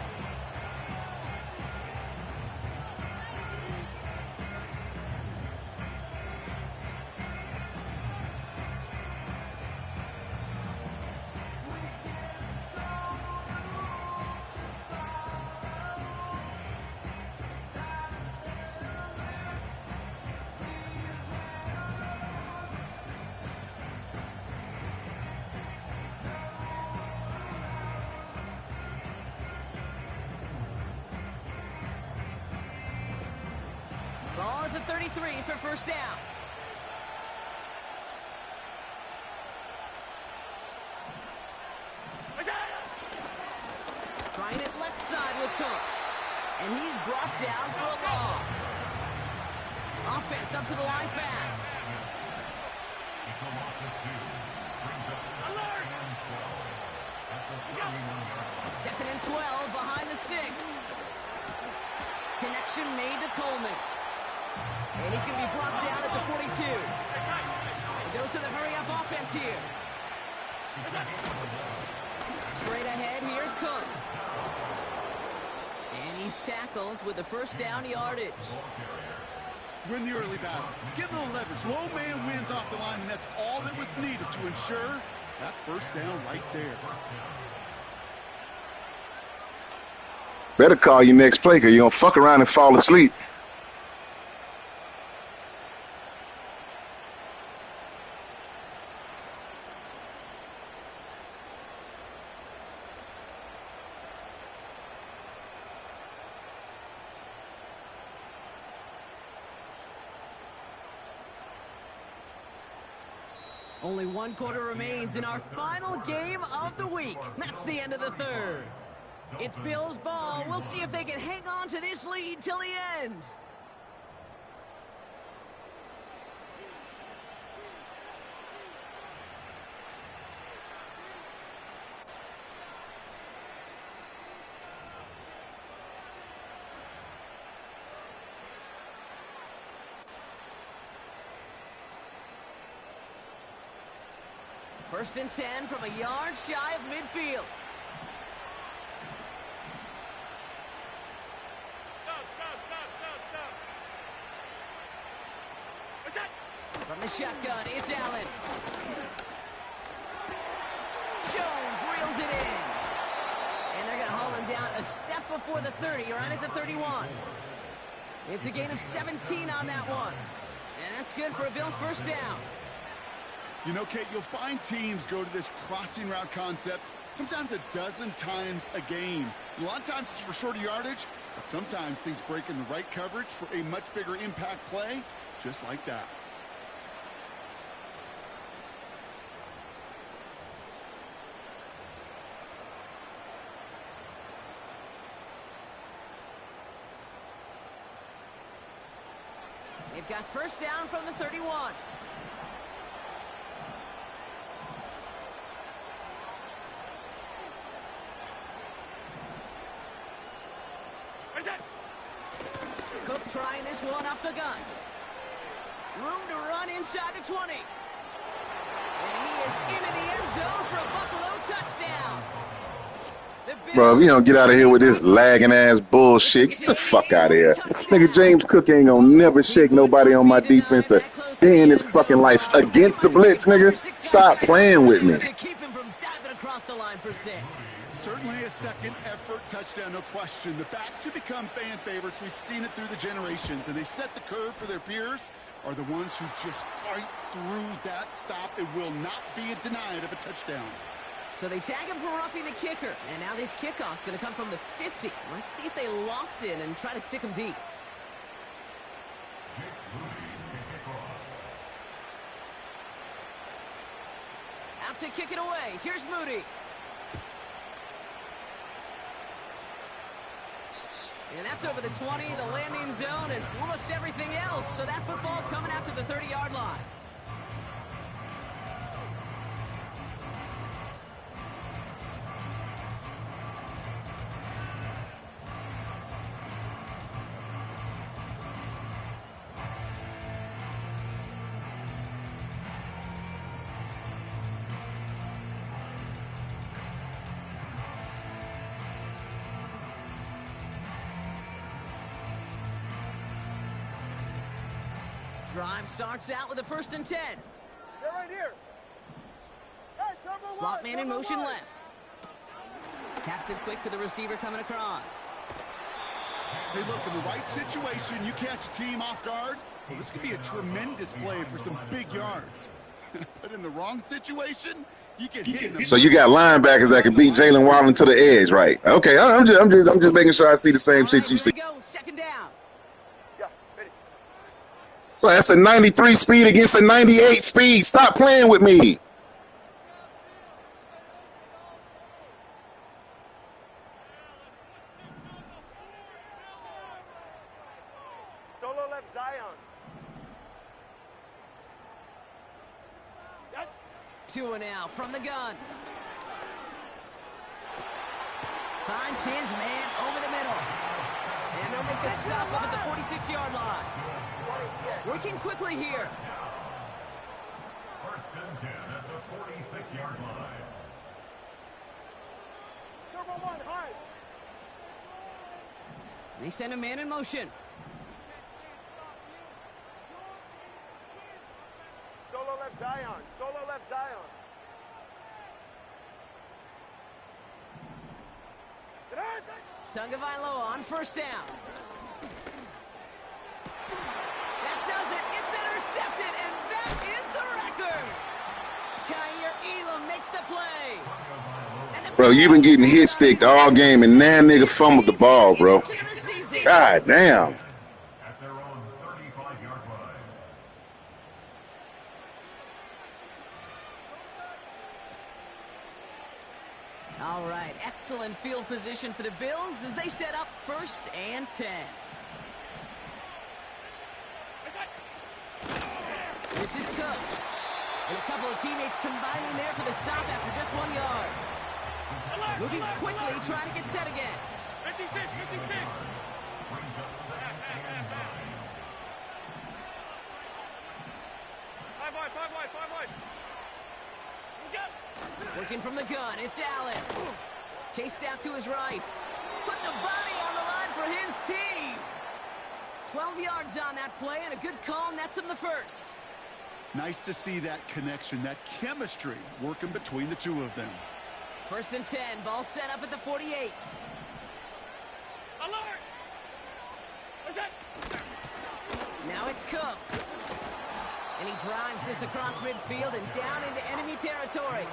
Ball at the 33 for first down. Trying it left side with Cook. And he's brought down for a loss. Offense up to the line fast. It's a loss of 2. Brings up second and 12 at the 31-yard line. 2nd and 12 behind the sticks. Connection made to Coleman. And he's going to be brought down at the 42. A dose of the hurry-up offense here. Straight ahead, here's Cook. And he's tackled with the first down yardage. Win the early battle. Get a little leverage. Low man wins off the line, and that's all that was needed to ensure that first down right there. Better call your next play, because you're going to fuck around and fall asleep. Only 1 quarter remains in our final game of the week. That's the end of the 3rd. It's Bills ball. We'll see if they can hang on to this lead till the end. First and 10 from a yard shy of midfield. From the shotgun, it's Allen. Jones reels it in. And they're going to haul him down a step before the 30, right at the 31. It's a gain of 17 on that one. And that's good for a Bills first down. You know, Kate, you'll find teams go to this crossing route concept sometimes a dozen times a game. A lot of times it's for shorter yardage, but sometimes things break in the right coverage for a much bigger impact play, just like that. They've got first down from the 31. Cook trying this one up the gut. Room to run inside the 20. And he is into the end zone for a Buffalo touchdown. Bro, if you don't get out of here with this lagging ass bullshit, get the fuck out of here. Nigga, James Cook ain't gonna never shake nobody on my defense a day in his fucking life against the blitz, nigga. Stop playing with me. To keep him from diving across the line for 6. Certainly a second effort touchdown, no question. The backs who become fan favorites, we've seen it through the generations, and they set the curve for their peers, are the ones who just fight through that stop. It will not be denied of a touchdown. So they tag him for roughing the kicker, and now this kickoff's going to come from the 50. Let's see if they loft in and try to stick him deep. Out out to kick it away. Here's Moody. And that's over the 20, the landing zone, and almost everything else. So that football coming out to the 30-yard line. Drive starts out with a 1st and 10. They're right here. Hey, turbo Slot wide, man in turbo motion wide. left. Taps it quick to the receiver coming across. Hey, look, in the right situation, you catch a team off guard. Well, this could be a tremendous play for some big yards. But in the wrong situation, you get hit in the So you got linebackers that can beat Jalen Wallen to the edge, right? Okay, I'm just making sure I see the same All shit right, you here see. we go. 2nd down. Yeah, ready. Well, that's a 93 speed against a 98 speed. Stop playing with me. Solo left Zion. That, 2 and out from the gun. Finds his man over the middle. And they'll make the stop up at the 46-yard line. Working quickly here. 1st and 10 at the 46-yard line. turbo one, high. They send a man in motion. Solo left Zion. Solo left Zion. Tagovailoa on 1st down. That does it. It's intercepted, and that is the record. Kaiir Elam makes the play. And the Bro, you've been getting hit sticked all game, and now nigga fumbled the ball, bro. God damn. At their own 35-yard line. All right, excellent field position for the Bills as they set up 1st and 10. This is Cook. And a couple of teammates combining there for the stop after just 1 yard. Moving quickly, trying to get set again. 56, 56. Brings up 2nd and 9. Five wide. Working from the gun, it's Allen. Chased out to his right. Put the body on the line for his team. 12 yards on that play, and a good call nets him the 1st. Nice to see that connection, that chemistry working between the two of them. 1st and 10, ball set up at the 48. Alert! What's that? Now it's Cook. And he drives this across midfield and down into enemy territory.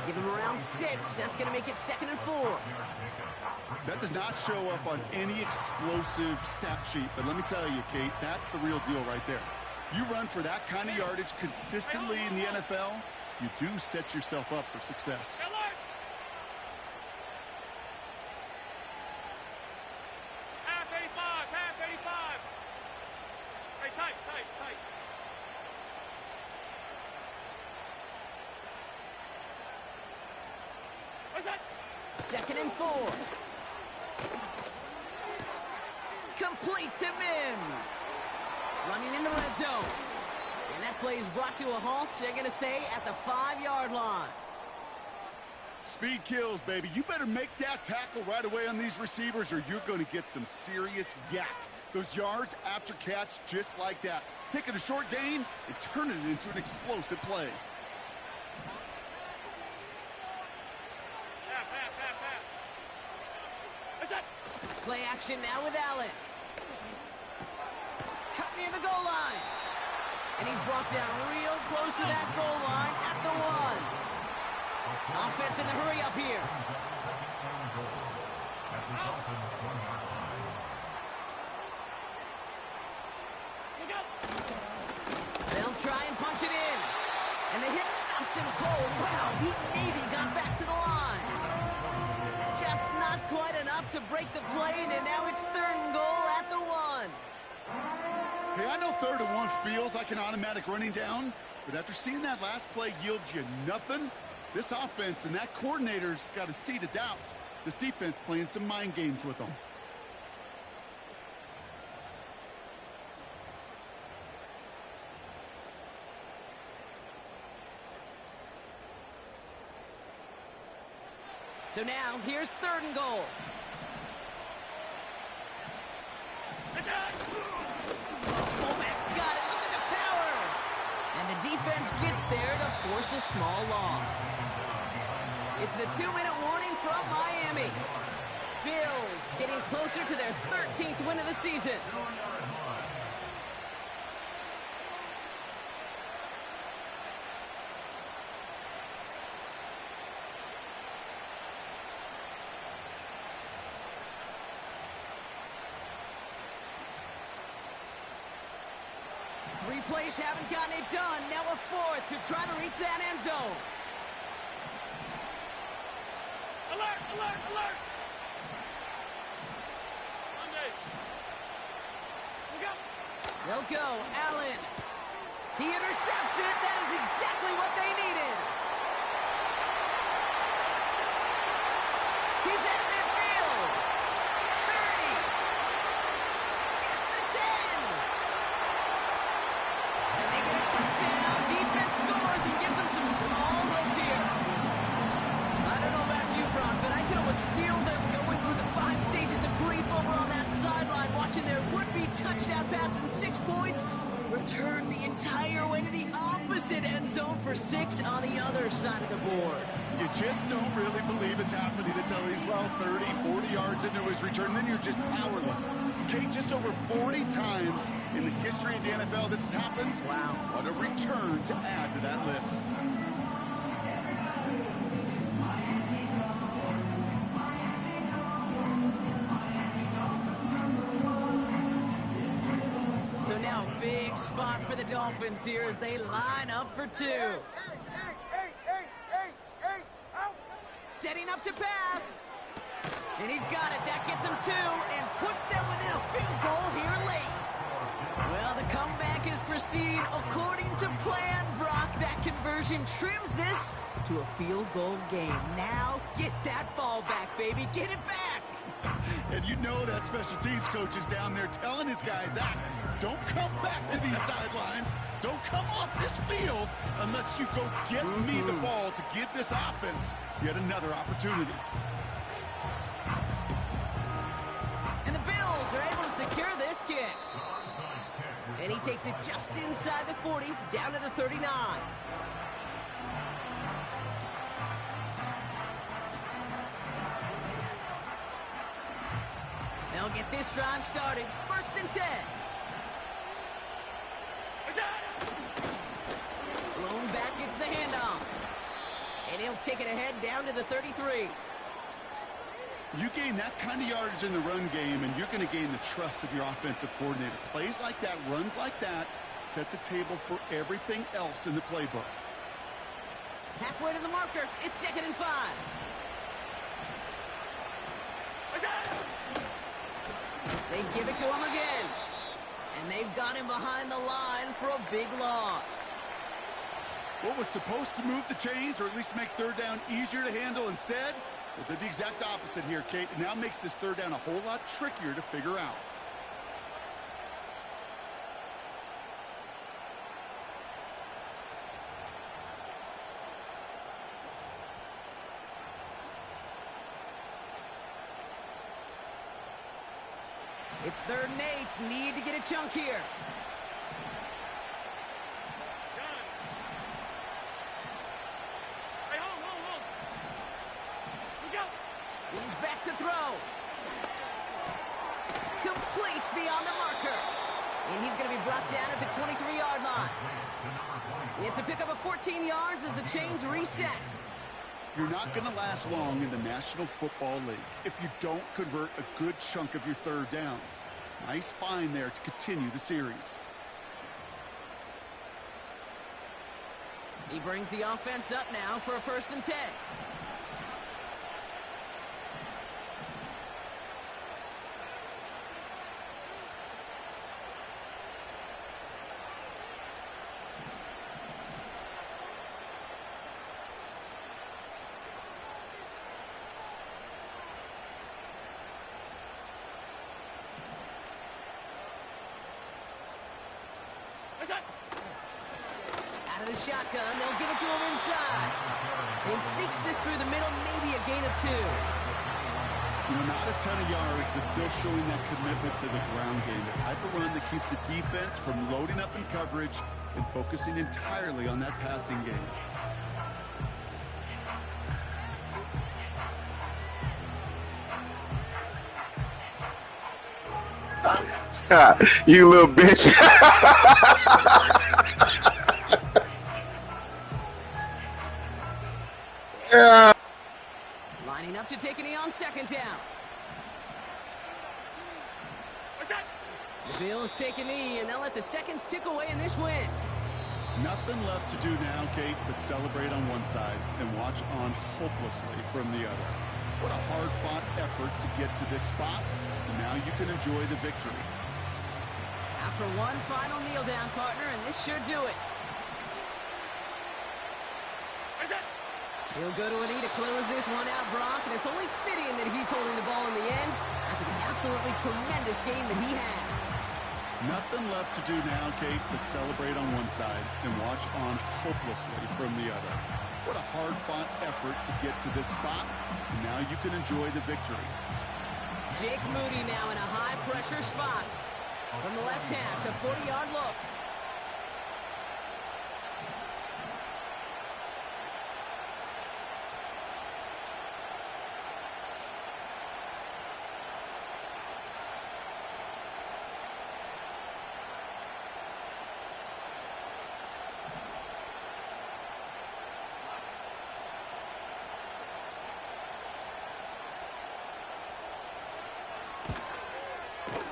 Give him around 6. That's going to make it 2nd and 4. That does not show up on any explosive stat sheet, but let me tell you, Kate, that's the real deal right there. You run for that kind of yardage consistently in the NFL, you do set yourself up for success. Alert! Half 85. Hey, tight. What's that? 2nd and 4. Complete to Mims. Running in the red zone. And that play is brought to a halt, they're going to say, at the 5-yard line. Speed kills, baby. You better make that tackle right away on these receivers or you're going to get some serious yak. Those yards after catch just like that. Taking a short gain and turning it into an explosive play. Half. What's that? Play action now with Allen. Cut near the goal line. And he's brought down real close to that goal line at the 1. Offense in the hurry up here. At the Dolphins 1-yard line. Look out! They'll try and punch it in. And And the hit stops him cold. Wow, he maybe got back to the line. Just not quite enough to break the play, and now it's 3rd and goal at the 1. Hey, I know 3rd and 1 feels like an automatic running down, but after seeing that last play yield you nothing, this offense and that coordinator's got a seed of doubt. This defense playing some mind games with them. So now, here's 3rd and goal. Fullback's got it. Look at the power. And the defense gets there to force a small loss. It's the 2-minute warning from Miami. Bills getting closer to their 13th win of the season. Three plays haven't gotten it done. Now a 4th to try to reach that end zone. Alert, alert, alert! Monday. Look out! They'll go. Allen. He intercepts it. That is exactly what they needed. He's at midfield. 30. Gets the 10. And they get a touchdown. Defense scores and gives them some small hope here. I don't know about you, Brock, but I can almost feel them going through the 5 stages of grief over on that sideline, watching their would-be touchdown pass in 6 points return the entire way to the opposite end zone for 6 on the other side of the board. You just don't really believe it's happening until he's, well, 30, 40 yards into his return. Then you're just powerless. Kate, just over 40 times in the history of the NFL this has happened. Wow. What a return to add to that list. So now big spot for the Dolphins here as they line up for 2. Hey, out! Setting up to pass. And he's got it. That gets him 2 and puts them within a field goal here late. Well, the comeback is proceeding according to plan, Brock. That conversion trims this to a field goal game. Now get that ball back, baby. Get it back. And you know that special teams coach is down there telling his guys that. Don't come back to these sidelines. Don't come off this field unless you go get me the ball to give this offense yet another opportunity. And the Bills are able to secure this kick. And he takes it just inside the 40, down to the 39. They'll get this drive started. 1st and 10. Blown back, it's the handoff. And he'll take it ahead down to the 33. You gain that kind of yardage in the run game, and you're going to gain the trust of your offensive coordinator. Plays like that, runs like that, set the table for everything else in the playbook. Halfway to the marker, it's 2nd and 5. They give it to him again. And they've got him behind the line for a big loss. What was supposed to move the chains, or at least make 3rd down easier to handle instead, well, did the exact opposite here, Kate. It now makes this 3rd down a whole lot trickier to figure out. It's 3rd and 8. Need to get a chunk here. Hey, hold. Look out! He's back to throw. Complete beyond the marker. And he's going to be brought down at the 23-yard line. It's a pickup of 14 yards as the chains reset. You're not going to last long in the National Football League if you don't convert a good chunk of your 3rd downs. Nice find there to continue the series. He brings the offense up now for a 1st and 10. Out of the shotgun, they'll give it to him inside. He sneaks this through the middle, maybe a gain of 2. Not a ton of yards, but still showing that commitment to the ground game. The type of run that keeps the defense from loading up in coverage and focusing entirely on that passing game. You little bitch. Yeah. Lining up to take a knee on 2nd down. The Bills take a knee, and they'll let the seconds tick away in this win. Nothing left to do now, Kate, but celebrate on one side and watch on hopelessly from the other. What a hard-fought effort to get to this spot, and now you can enjoy the victory. After one final kneel down, partner, and this should do it. He'll go to a knee to close this one out, Brock, and it's only fitting that he's holding the ball in the end after the absolutely tremendous game that he had. Nothing left to do now, Kate, but celebrate on one side and watch on hopelessly from the other. What a hard-fought effort to get to this spot, and now you can enjoy the victory. Jake Moody now in a high-pressure spot. From the left hash, a 40-yard look.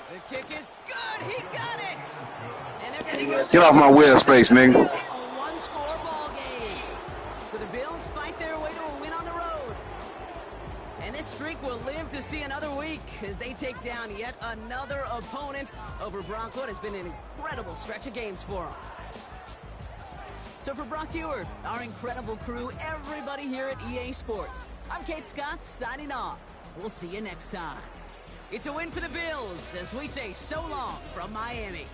The kick is good. He got it. And they're going to go. Get off my web space, nigga. A one-score ball game. So the Bills fight their way to a win on the road. And this streak will live to see another week as they take down yet another opponent over Brock. What has been an incredible stretch of games for them. So for Brock Ewart, our incredible crew, everybody here at EA Sports, I'm Kate Scott signing off. We'll see you next time. It's a win for the Bills as we say so long from Miami.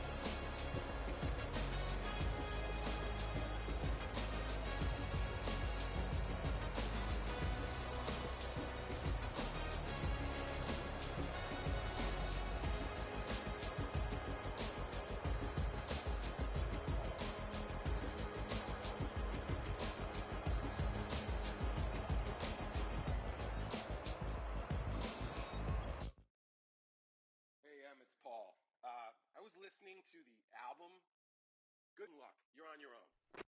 It's Paul. I was listening to the album. Good luck. You're on your own.